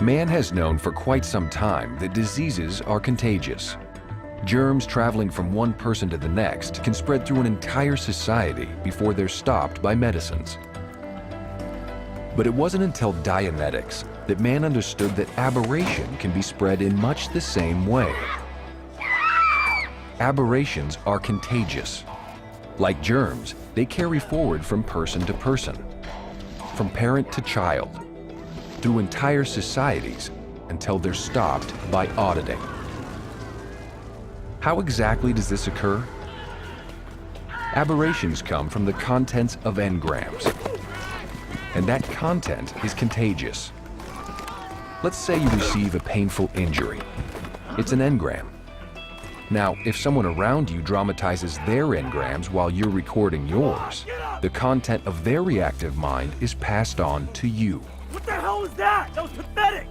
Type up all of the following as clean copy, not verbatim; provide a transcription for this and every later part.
Man has known for quite some time that diseases are contagious. Germs traveling from one person to the next can spread through an entire society before they're stopped by medicines. But it wasn't until Dianetics that man understood that aberration can be spread in much the same way. Aberrations are contagious. Like germs, they carry forward from person to person, from parent to child, through entire societies until they're stopped by auditing. How exactly does this occur? Aberrations come from the contents of engrams, and that content is contagious. Let's say you receive a painful injury. It's an engram. Now, if someone around you dramatizes their engrams while you're recording yours, the content of their reactive mind is passed on to you. What the hell was that? That was pathetic!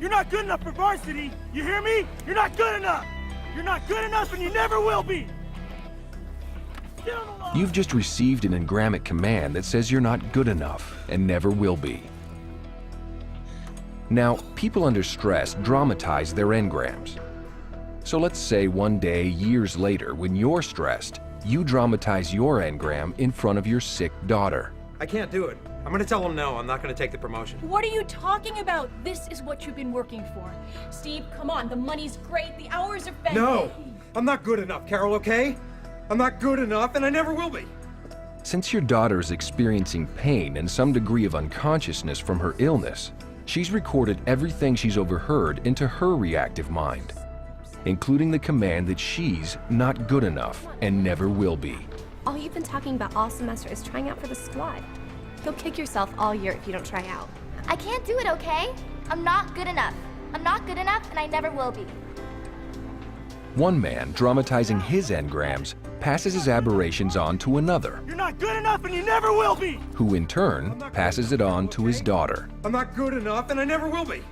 You're not good enough for varsity! You hear me? You're not good enough! You're not good enough and you never will be! You've just received an engrammic command that says you're not good enough and never will be. Now, people under stress dramatize their engrams. So let's say one day, years later, when you're stressed, you dramatize your engram in front of your sick daughter. I can't do it. I'm gonna tell him no, I'm not gonna take the promotion. What are you talking about? This is what you've been working for. Steve, come on, the money's great, the hours are fantastic. No! I'm not good enough, Carol, okay? I'm not good enough, and I never will be. Since your daughter is experiencing pain and some degree of unconsciousness from her illness, she's recorded everything she's overheard into her reactive mind, including the command that she's not good enough and never will be. All you've been talking about all semester is trying out for the squad. You'll kick yourself all year if you don't try out. I can't do it, okay? I'm not good enough. I'm not good enough, and I never will be. One man, dramatizing his engrams, passes his aberrations on to another, You're not good enough and you never will be! who in turn passes it on to his daughter. I'm not good enough, and I never will be.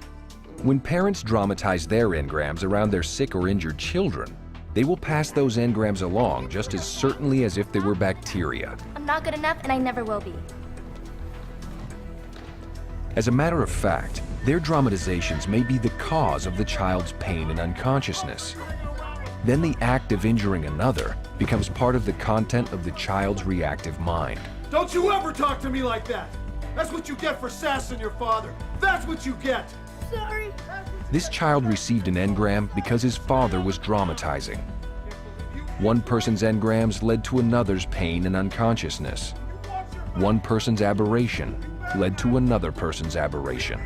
When parents dramatize their engrams around their sick or injured children, they will pass those engrams along just as certainly as if they were bacteria. I'm not good enough, and I never will be. As a matter of fact, their dramatizations may be the cause of the child's pain and unconsciousness. Then the act of injuring another becomes part of the content of the child's reactive mind. Don't you ever talk to me like that! That's what you get for sassing your father! That's what you get! Sorry. This child received an engram because his father was dramatizing. One person's engrams led to another's pain and unconsciousness. One person's aberration led to another person's aberration.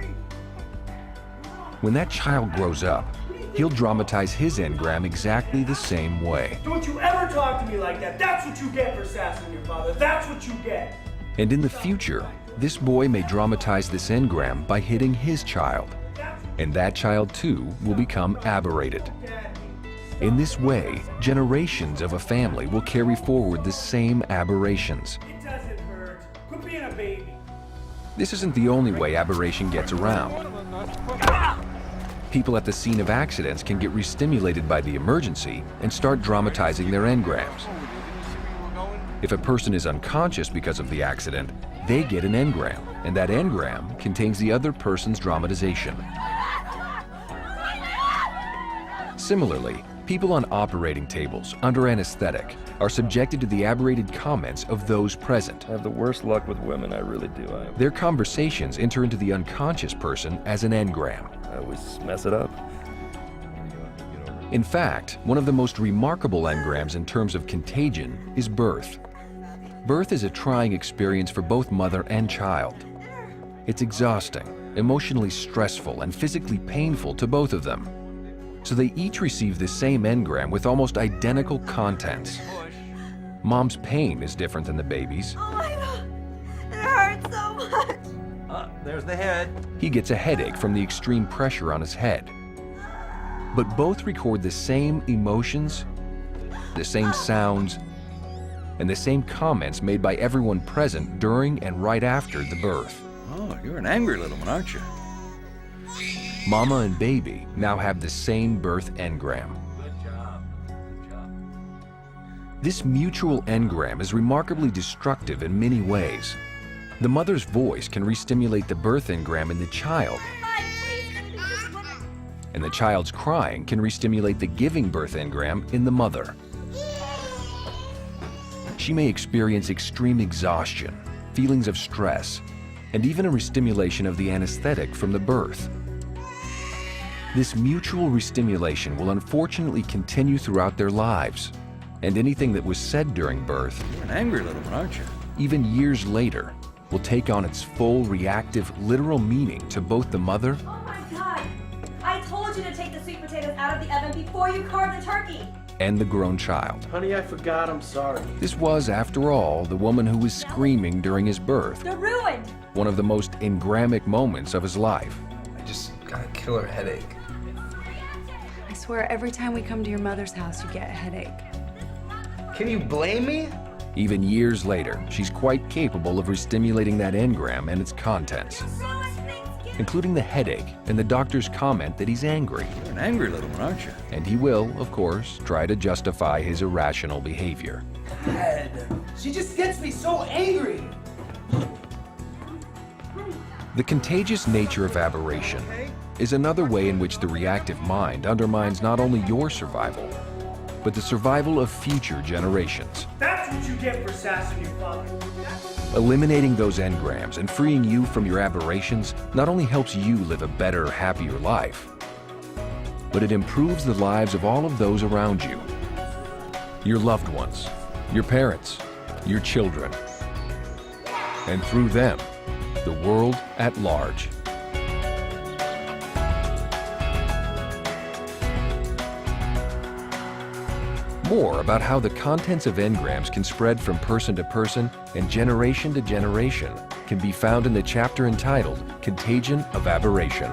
When that child grows up, he'll dramatize his engram exactly the same way. Don't you ever talk to me like that! That's what you get for sassing your father! That's what you get! And in the future, this boy may dramatize this engram by hitting his child. And that child too will become aberrated. In this way, generations of a family will carry forward the same aberrations. It doesn't hurt. Quit being a baby. This isn't the only way aberration gets around. People at the scene of accidents can get restimulated by the emergency and start dramatizing their engrams. If a person is unconscious because of the accident, they get an engram, and that engram contains the other person's dramatization. Similarly, people on operating tables under anesthetic are subjected to the aberrated comments of those present. I have the worst luck with women, I really do. Their conversations enter into the unconscious person as an engram. I always mess it up. In fact, one of the most remarkable engrams in terms of contagion is birth. Birth is a trying experience for both mother and child. It's exhausting, emotionally stressful, and physically painful to both of them. So they each receive the same engram with almost identical contents. Mom's pain is different than the baby's. Oh my God, it hurts so much. There's the head. He gets a headache from the extreme pressure on his head. But both record the same emotions, the same sounds, and the same comments made by everyone present during and right after the birth. Oh, you're an angry little one, aren't you? Mama and baby now have the same birth engram. This mutual engram is remarkably destructive in many ways. The mother's voice can re-stimulate the birth engram in the child, and the child's crying can re-stimulate the giving birth engram in the mother. She may experience extreme exhaustion, feelings of stress, and even a re-stimulation of the anesthetic from the birth. This mutual re-stimulation will unfortunately continue throughout their lives, and anything that was said during birth, You're an angry little one, aren't you? even years later, will take on its full reactive, literal meaning to both the mother Oh my God! I told you to take the sweet potatoes out of the oven before you carve the turkey! and the grown child. Honey, I forgot. I'm sorry. This was, after all, the woman who was screaming during his birth, They're ruined! one of the most engrammic moments of his life. I just got a killer headache. I swear every time we come to your mother's house, you get a headache. Can you blame me? Even years later, she's quite capable of re-stimulating that engram and its contents, including the headache and the doctor's comment that he's angry. You're an angry little one, aren't you? And he will, of course, try to justify his irrational behavior. Dad, she just gets me so angry. The contagious nature of aberration is another way in which the reactive mind undermines not only your survival, but the survival of future generations. That's what you get for sassing your father. Eliminating those engrams and freeing you from your aberrations not only helps you live a better, happier life, but it improves the lives of all of those around you. Your loved ones, your parents, your children, and through them, the world at large. More about how the contents of engrams can spread from person to person and generation to generation can be found in the chapter entitled Contagion of Aberration.